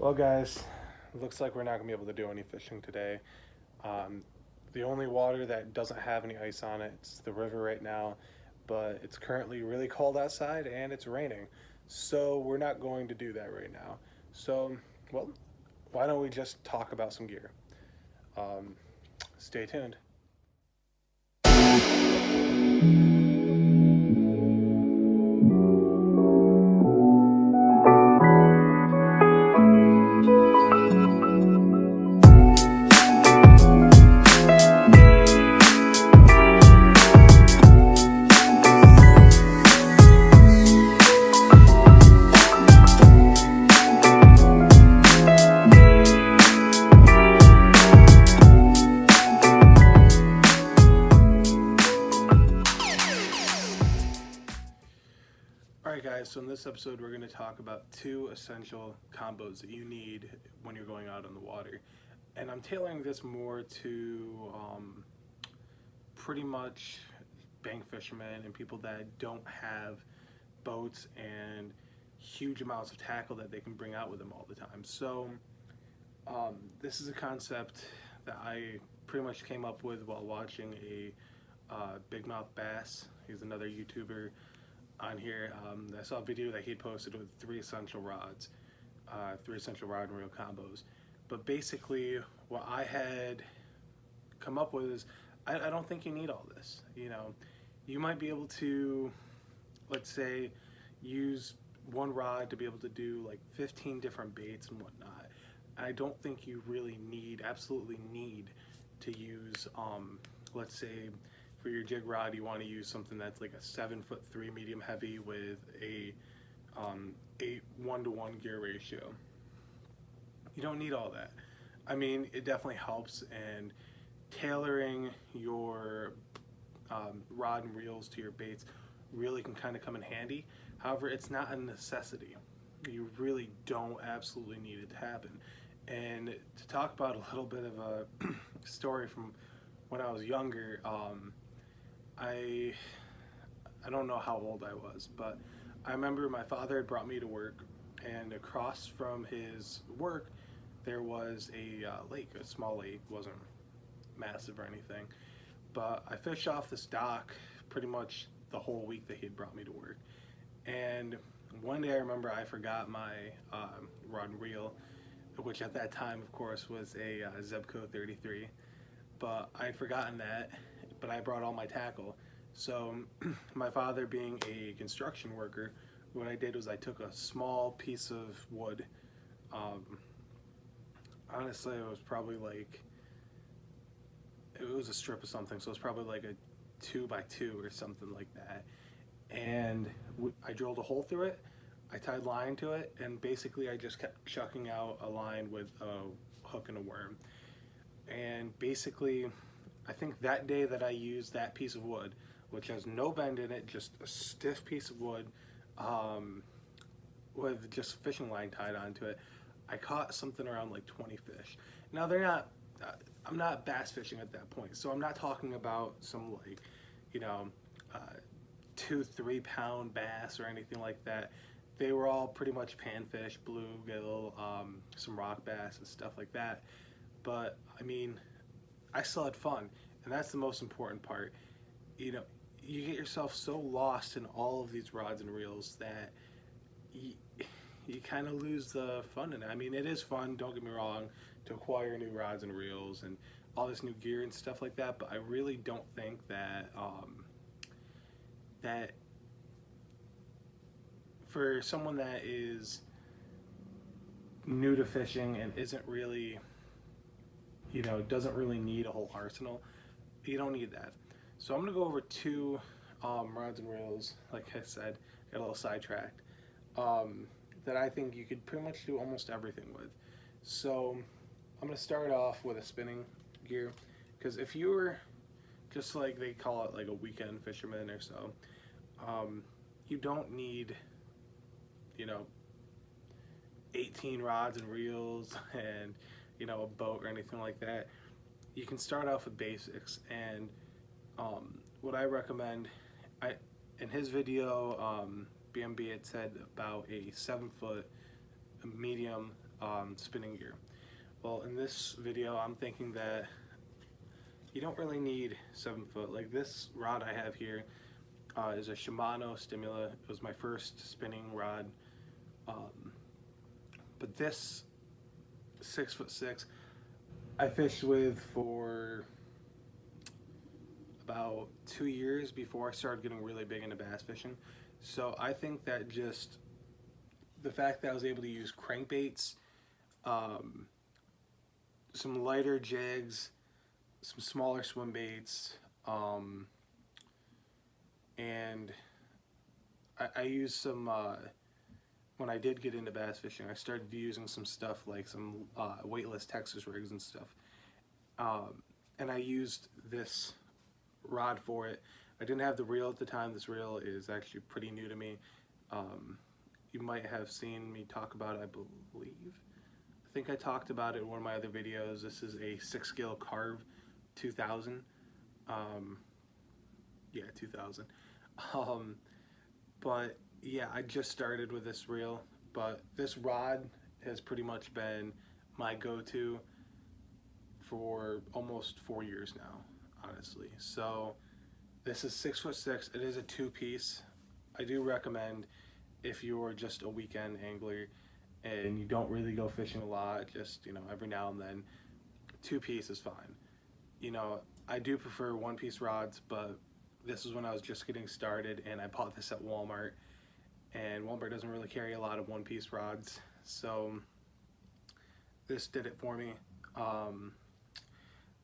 Well, guys, looks like we're not gonna be able to do any fishing today. The only water that doesn't have any ice on it's the river right now, but it's currently really cold outside and it's raining, so we're not going to do that right now. So, well, why don't we just talk about some gear? Um, Stay tuned. Alright guys, so in this episode we're going to talk about two essential combos that you need when you're going out on the water. And I'm tailoring this more to pretty much bank fishermen and people that don't have boats and huge amounts of tackle that they can bring out with them all the time. So this is a concept that I pretty much came up with while watching a Big Mouth Bass. He's another YouTuber on here. I saw a video that he posted with three essential rod and reel combos. But basically what I had come up with is I don't think you need all this. You know, you might be able to, let's say, use one rod to be able to do like 15 different baits and whatnot. I don't think you really absolutely need to use, let's say, for your jig rod, you want to use something that's like a 7'3" medium heavy with a 1-to-1 gear ratio. You don't need all that. I mean, it definitely helps, and tailoring your rod and reels to your baits really can kind of come in handy. However, it's not a necessity. You really don't absolutely need it to happen. And to talk about a little bit of a story from when I was younger, I don't know how old I was, but I remember my father had brought me to work, and across from his work there was a lake, a small lake, wasn't massive or anything, but I fished off this dock pretty much the whole week that he had brought me to work. And one day I remember I forgot my rod and reel, which at that time of course was a Zebco 33, but I had forgotten that, but I brought all my tackle. So my father being a construction worker, what I did was I took a small piece of wood, honestly it was probably like, it was a strip of something, so it was probably like a 2x2 or something like that, and I drilled a hole through it, I tied line to it, and basically I just kept chucking out a line with a hook and a worm. And basically I think that day that I used that piece of wood, which has no bend in it, just a stiff piece of wood with just fishing line tied onto it, I caught something around like 20 fish. Now they're not, I'm not bass fishing at that point, so I'm not talking about some like, you know, 2-3 pound bass or anything like that. They were all pretty much panfish, bluegill, some rock bass and stuff like that. But I mean, I still had fun, and that's the most important part. You know, you get yourself so lost in all of these rods and reels that you kind of lose the fun in it. I mean, it is fun, don't get me wrong, to acquire new rods and reels and all this new gear and stuff like that, but I really don't think that that for someone that is new to fishing and isn't really, you know, doesn't really need a whole arsenal, you don't need that. So I'm going to go over two rods and reels, like I said, got a little sidetracked, that I think you could pretty much do almost everything with. So I'm going to start off with a spinning gear, because if you were just like they call it like a weekend fisherman or so, you don't need, you know, 18 rods and reels and, you know, a boat or anything like that. You can start off with basics, and what I recommend, in his video, BMB had said about a 7-foot medium spinning gear. Well, in this video, I'm thinking that you don't really need 7 foot. Like this rod I have here is a Shimano Stimula. It was my first spinning rod. But this 6'6", I fished with for about 2 years before I started getting really big into bass fishing. So I think that just the fact that I was able to use crankbaits, some lighter jigs, some smaller swim baits, and I used some, when I did get into bass fishing, I started using some stuff like some weightless Texas rigs and stuff. And I used this rod for it. I didn't have the reel at the time. This reel is actually pretty new to me. You might have seen me talk about it, I believe. I think I talked about it in one of my other videos. This is a Sixgill Carve 2000. Yeah, 2000. But yeah, I just started with this reel, but this rod has pretty much been my go-to for almost 4 years now, honestly. So this is 6'6". It is a 2-piece. I do recommend if you're just a weekend angler and you don't really go fishing a lot, just, you know, every now and then, 2-piece is fine. You know, I do prefer 1-piece rods, but this is when I was just getting started, and I bought this at Walmart, and Walmart doesn't really carry a lot of 1-piece rods, so this did it for me. I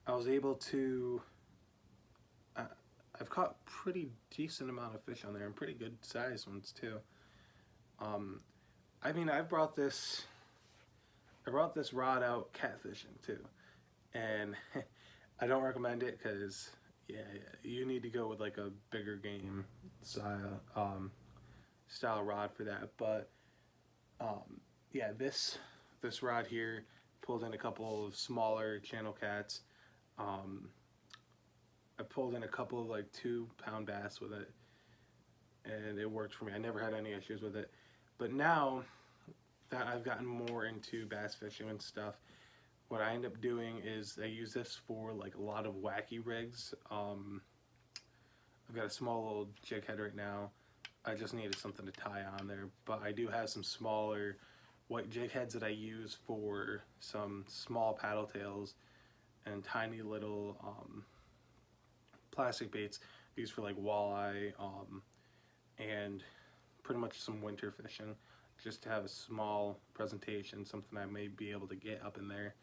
was able to, I've caught pretty decent amount of fish on there, and pretty good sized ones too. I mean, I brought this rod out catfishing too, and I don't recommend it because yeah, you need to go with like a bigger game style rod for that. But yeah, this rod here pulled in a couple of smaller channel cats. I pulled in a couple of like 2-pound bass with it, and it worked for me. I never had any issues with it. But now that I've gotten more into bass fishing and stuff, what I end up doing is I use this for like a lot of wacky rigs. I've got a small little jig head right now. I just needed something to tie on there, but I do have some smaller white jig heads that I use for some small paddle tails and tiny little plastic baits used for like walleye and pretty much some winter fishing, just to have a small presentation, something I may be able to get up in there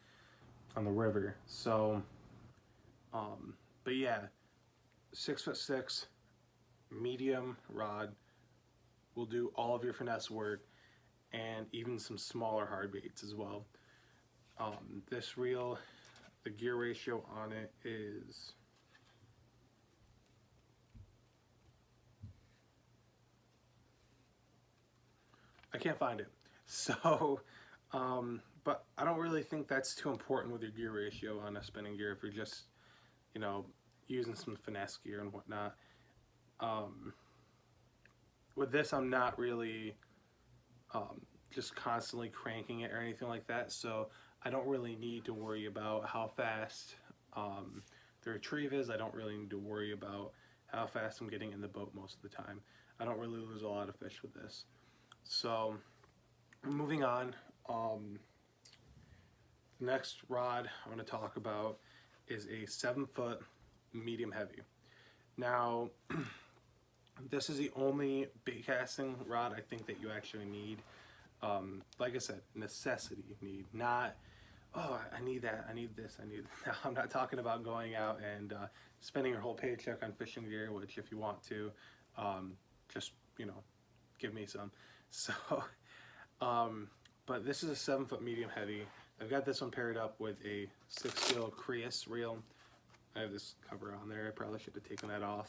on the river. So but yeah, 6'6", medium rod will do all of your finesse work, and even some smaller hard baits as well. This reel, the gear ratio on it is I can't find it. So, but I don't really think that's too important with your gear ratio on a spinning gear if you're just, you know, using some finesse gear and whatnot. With this, I'm not really just constantly cranking it or anything like that, so I don't really need to worry about how fast the retrieve is. I don't really need to worry about how fast I'm getting in the boat most of the time. I don't really lose a lot of fish with this. So moving on, the next rod I'm going to talk about is a 7-foot medium heavy. Now this is the only bait casting rod I think that you actually need. Like I said, necessity need, not, oh, I need that, I need this, I need that. I'm not talking about going out and spending your whole paycheck on fishing gear, which if you want to, just, you know, give me some. So, but this is a 7-foot medium heavy. I've got this one paired up with a Sixgill Creus reel. I have this cover on there. I probably should have taken that off,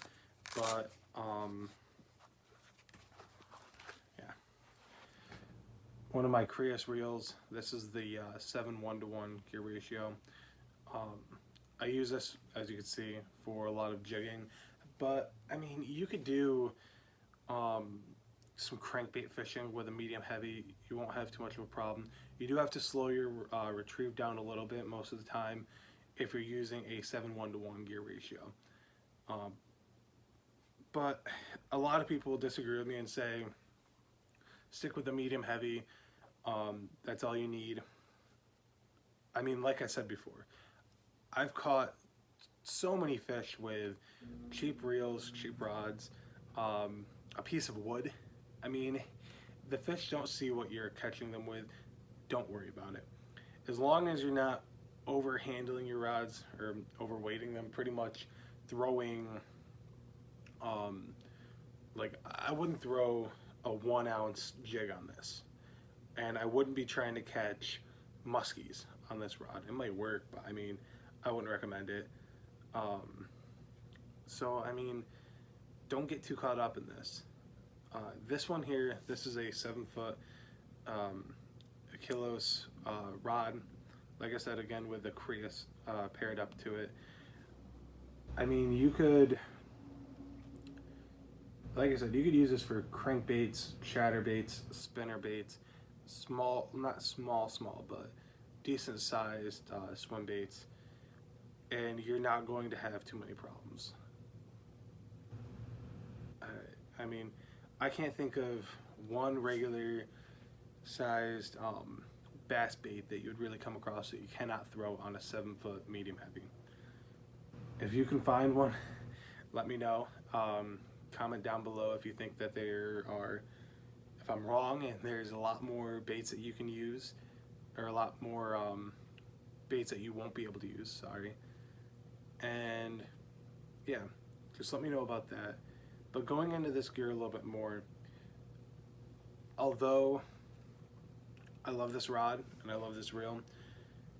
but yeah. One of my Creus reels. This is the 7:1-to-1 gear ratio. I use this, as you can see, for a lot of jigging, but I mean, you could do some crankbait fishing with a medium heavy. You won't have too much of a problem. You do have to slow your retrieve down a little bit most of the time if you're using a 7:1 gear ratio. But a lot of people disagree with me and say stick with the medium heavy. That's all you need. I mean, like I said before, I've caught so many fish with cheap reels, cheap rods, a piece of wood. I mean, the fish don't see what you're catching them with. Don't worry about it. As long as you're not over handling your rods or overweighting them, pretty much throwing, like I wouldn't throw a 1 ounce jig on this, and I wouldn't be trying to catch muskies on this rod. It might work, but I mean, I wouldn't recommend it. So I mean, don't get too caught up in this. This one here, this is a 7-foot Achilles rod. Like I said, again with the Creus paired up to it. I mean, you could, like I said, you could use this for crankbaits, chatterbaits, spinnerbaits, small, not small, but decent sized swim baits, and you're not going to have too many problems. I mean, I can't think of one regular sized bass bait that you would really come across that you cannot throw on a 7-foot medium heavy. If you can find one, let me know. Comment down below if you think that there are, if I'm wrong and there's a lot more baits that you can use, or a lot more baits that you won't be able to use, sorry. And yeah, just let me know about that. But going into this gear a little bit more, although I love this rod and I love this reel,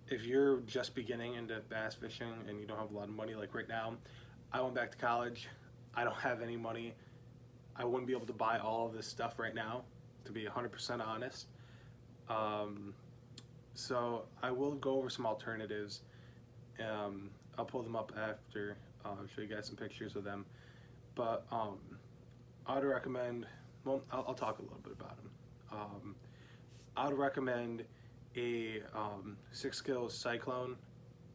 if you're just beginning into bass fishing and you don't have a lot of money, like right now, I went back to college, I don't have any money, I wouldn't be able to buy all of this stuff right now, to be 100% honest. So I will go over some alternatives. I'll pull them up after, show you guys some pictures of them. But I would recommend, well, I'll talk a little bit about them. I would recommend a Sixgill Cyclone.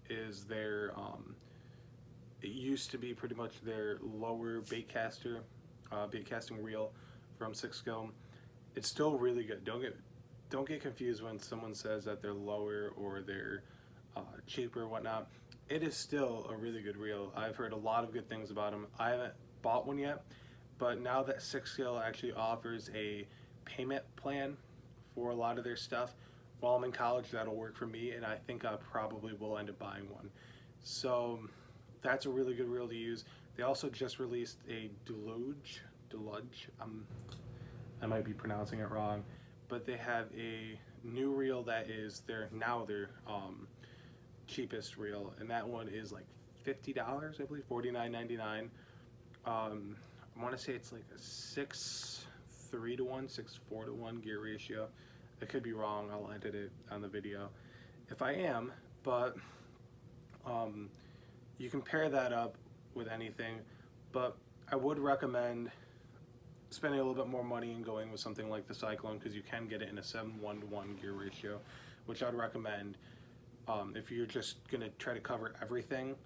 Is their, it used to be pretty much their lower bait casting reel from Sixgill. It's still really good. Don't get confused when someone says that they're lower or they're cheaper or whatnot. It is still a really good reel. I've heard a lot of good things about them. I haven't bought one yet, but now that Sixgill actually offers a payment plan for a lot of their stuff, while I'm in college, that'll work for me, and I think I probably will end up buying one. So that's a really good reel to use. They also just released a Deluge. I might be pronouncing it wrong, but they have a new reel that is their cheapest reel, and that one is like $50, I believe, $49.99. I want to say it's like a 6:3 to 1, 6:4 to 1 gear ratio. I could be wrong. I'll edit it on the video if I am, but you can pair that up with anything. But I would recommend spending a little bit more money and going with something like the Cyclone, because you can get it in a 7:1 to 1 gear ratio, which I'd recommend if you're just gonna try to cover everything,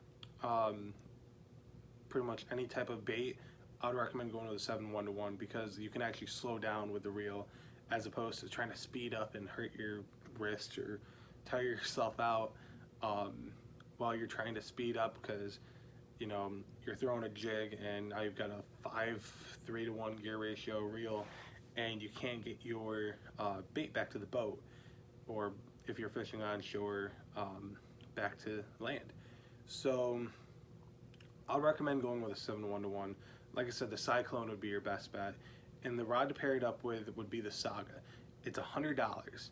pretty much any type of bait. I'd recommend going with a 7:1 to 1, because you can actually slow down with the reel as opposed to trying to speed up and hurt your wrist or tire yourself out while you're trying to speed up, because you know you're throwing a jig and now you've got a 5:3 to 1 gear ratio reel, and you can't get your bait back to the boat, or if you're fishing on shore, back to land. So I'll recommend going with a 7:1 to 1. Like I said, the Cyclone would be your best bet, and the rod to pair it up with would be the Saga. It's $100,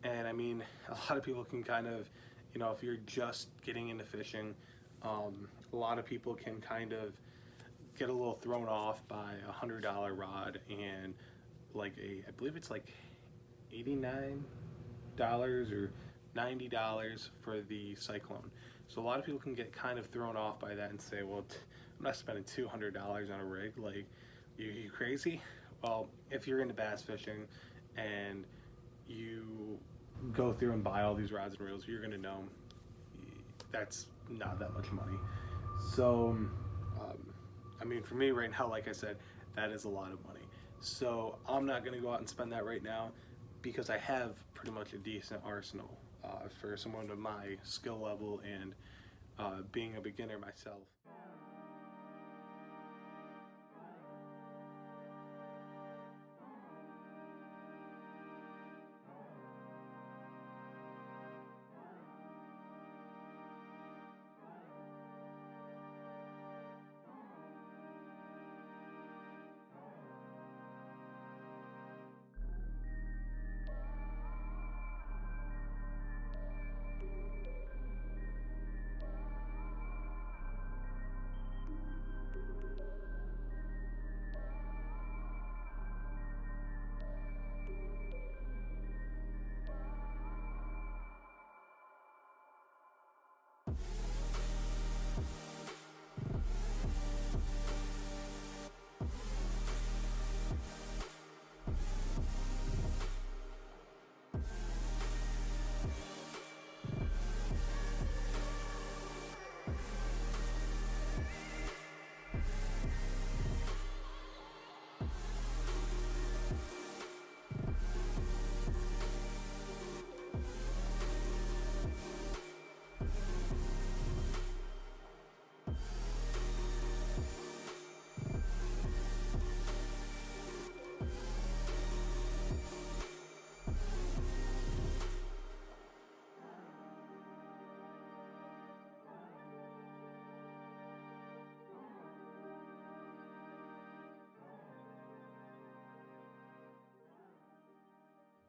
and I mean, a lot of people can kind of, you know, if you're just getting into fishing, a lot of people can kind of get a little thrown off by a $100 rod and like I believe it's like $89 or $90 for the Cyclone. So a lot of people can get kind of thrown off by that and say, well, I'm not spending $200 on a rig, like, you crazy? Well, if you're into bass fishing and you go through and buy all these rods and reels, you're going to know that's not that much money. So, I mean, for me right now, like I said, that is a lot of money. So I'm not going to go out and spend that right now because I have pretty much a decent arsenal for someone of my skill level and being a beginner myself.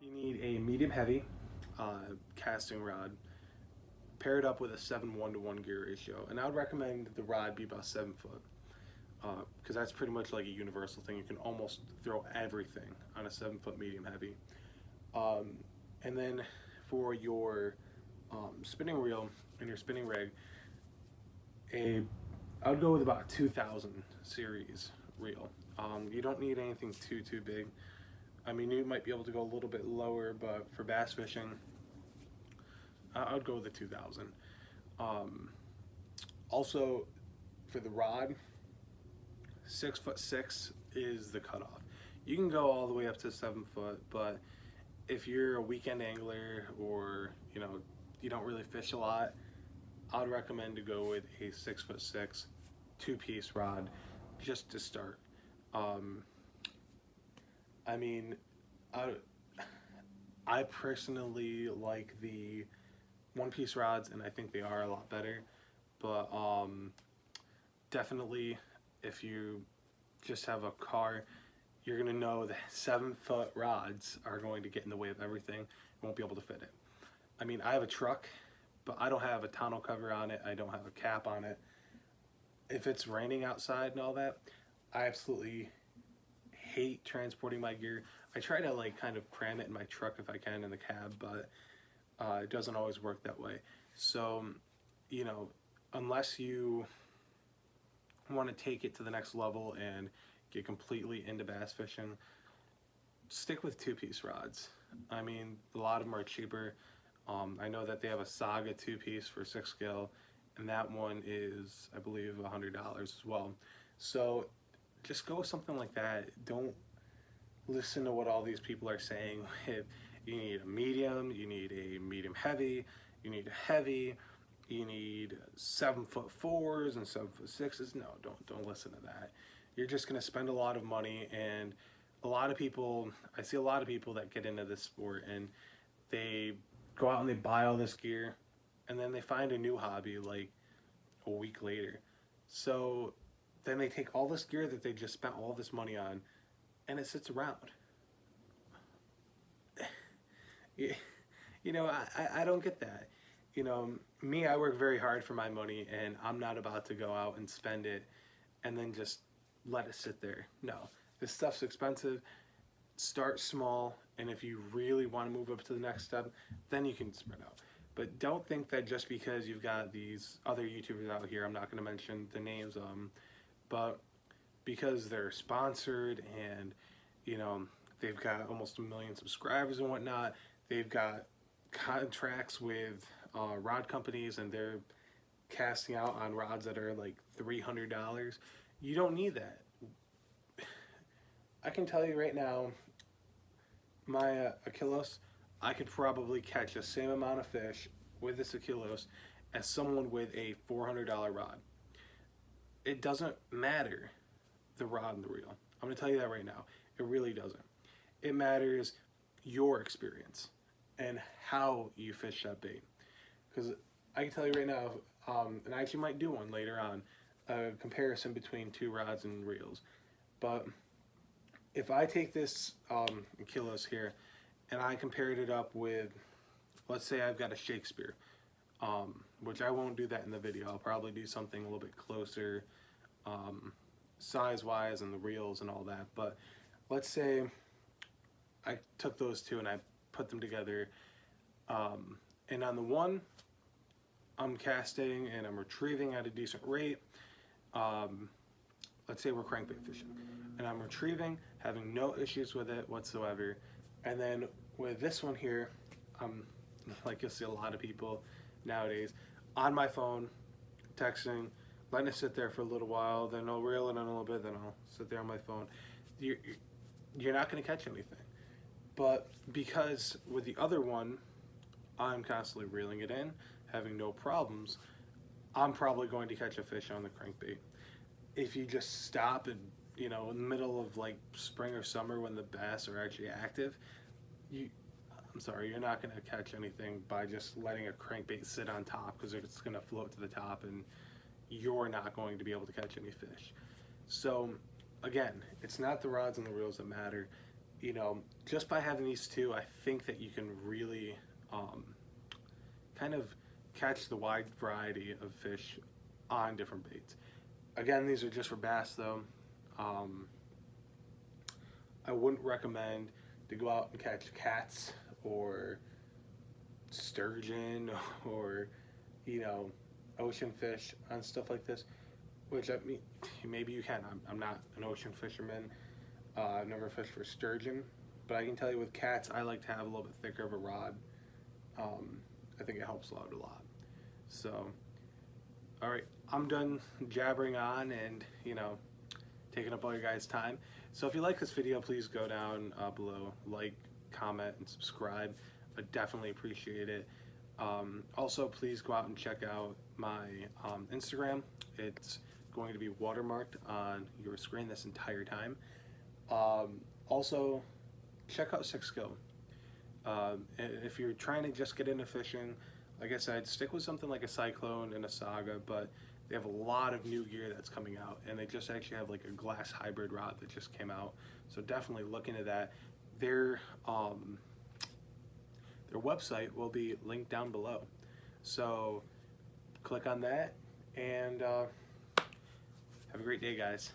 You need a medium heavy casting rod paired up with a 7:1 gear ratio, and I would recommend the rod be about 7 foot because that's pretty much like a universal thing. You can almost throw everything on a 7 foot medium heavy. And then for your spinning reel and your spinning rig, I would go with about 2000 series reel. You don't need anything too big. I mean, you might be able to go a little bit lower, but for bass fishing, I would go with the 2000. Also, for the rod, 6'6" is the cutoff. You can go all the way up to 7 foot, but if you're a weekend angler or you don't really fish a lot, I'd recommend to go with a 6'6" two-piece rod just to start. I mean, I personally like the one-piece rods, and I think they are a lot better. But definitely, if you just have a car, you're gonna know that 7 foot rods are going to get in the way of everything. You won't be able to fit it. I mean, I have a truck, but I don't have a tonneau cover on it. I don't have a cap on it. If it's raining outside and all that, I absolutely hate transporting my gear. I try to kind of cram it in my truck if I can in the cab, but it doesn't always work that way. So, unless you want to take it to the next level and get completely into bass fishing, stick with two-piece rods. I mean, a lot of them are cheaper. I know that they have a Saga two-piece for Sixgill, and that one is, I believe, $100 as well. So just go with something like that. Don't listen to what all these people are saying. You need a medium, you need a medium heavy, you need a heavy, you need 7'4" and 7'6". No, don't listen to that. You're just gonna spend a lot of money, and I see a lot of people that get into this sport and they go out and they buy all this gear and then they find a new hobby like a week later. So then they take all this gear that they just spent all this money on and it sits around. I don't get that. Me, I work very hard for my money, and I'm not about to go out and spend it and then just let it sit there. No, this stuff's expensive. Start small, and if you really want to move up to the next step, then you can spread out. But don't think that just because you've got these other YouTubers out here, I'm not going to mention the names of them, but because they're sponsored and they've got almost 1 million subscribers and whatnot, they've got contracts with rod companies, and they're casting out on rods that are like $300. You don't need that. I can tell you right now, my Achilles, I could probably catch the same amount of fish with this Achilles as someone with a $400 rod. It doesn't matter the rod and the reel. I'm going to tell you that right now. It really doesn't. It matters your experience and how you fish that bait. Because I can tell you right now, and I actually might do one later on, a comparison between two rods and reels. But if I take this Achilles here and I compared it up with, let's say I've got a Shakespeare, which I won't do that in the video. I'll probably do something a little bit closer size-wise and the reels and all that. But let's say I took those two and I put them together, and on the one I'm casting and I'm retrieving at a decent rate. Let's say we're crankbait fishing and I'm retrieving, having no issues with it whatsoever. And then with this one here, like you'll see a lot of people nowadays on my phone texting, letting it sit there for a little while, then I'll reel it in a little bit, then I'll sit there on my phone. You're not going to catch anything. But because with the other one, I'm constantly reeling it in, having no problems, I'm probably going to catch a fish on the crankbait. If you just stop and, you know, in the middle of like spring or summer when the bass are actually active, I'm sorry, you're not going to catch anything by just letting a crankbait sit on top, because it's going to float to the top and you're not going to be able to catch any fish. So again, it's not the rods and the reels that matter. You know, just by having these two, I think that you can really kind of catch the wide variety of fish on different baits. Again, these are just for bass though. I wouldn't recommend to go out and catch cats or sturgeon or, you know, ocean fish on stuff like this, which I mean, maybe you can. I'm not an ocean fisherman. I've never fished for sturgeon, but I can tell you with cats, I like to have a little bit thicker of a rod. I think it helps out a lot. So, all right, I'm done jabbering on and, you know, taking up all your guys' time. So if you like this video, please go down below, like, comment, and subscribe. I definitely appreciate it. Also, please go out and check out my Instagram. It's going to be watermarked on your screen this entire time. Also, check out Sixgill. If you're trying to just get into fishing, like I said, stick with something like a Cyclone and a Saga, but they have a lot of new gear that's coming out, and they just actually have like a glass hybrid rod that just came out. So definitely look into that. Their website will be linked down below. So click on that and have a great day, guys.